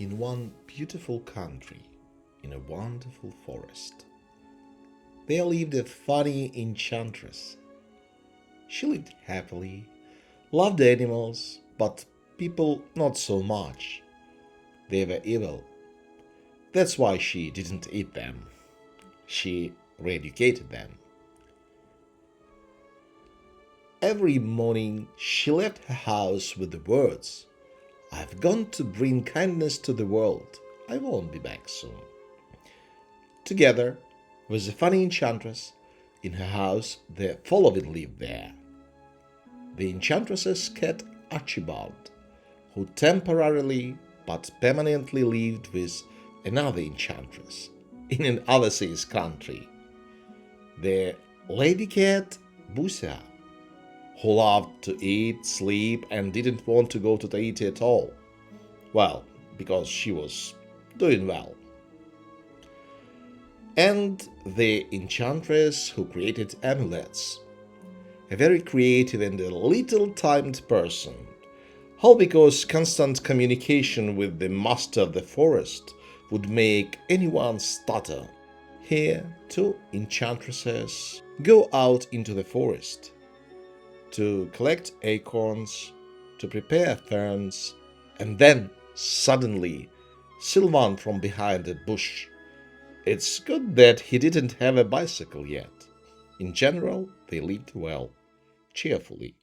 In one beautiful country, in a wonderful forest, there lived a funny enchantress. She lived happily, loved animals, but people not so much. They were evil. That's why she didn't eat them. She re-educated them. Every morning she left her house with the words, "I've gone to bring kindness to the world. I won't be back soon." Together with the funny enchantress, in her house the following lived there: the enchantress's cat Archibald, who temporarily but permanently lived with another enchantress in an overseas country; the lady cat Busia, who loved to eat, sleep, and didn't want to go to Tahiti at all. Well, because she was doing well. And the enchantress who created amulets, a very creative and a little timed person, all because constant communication with the master of the forest would make anyone stutter. Here, two enchantresses go out into the forest to collect acorns, to prepare ferns, and then suddenly Sylvan from behind a bush. It's good that he didn't have a bicycle yet. In general, they lived well, cheerfully.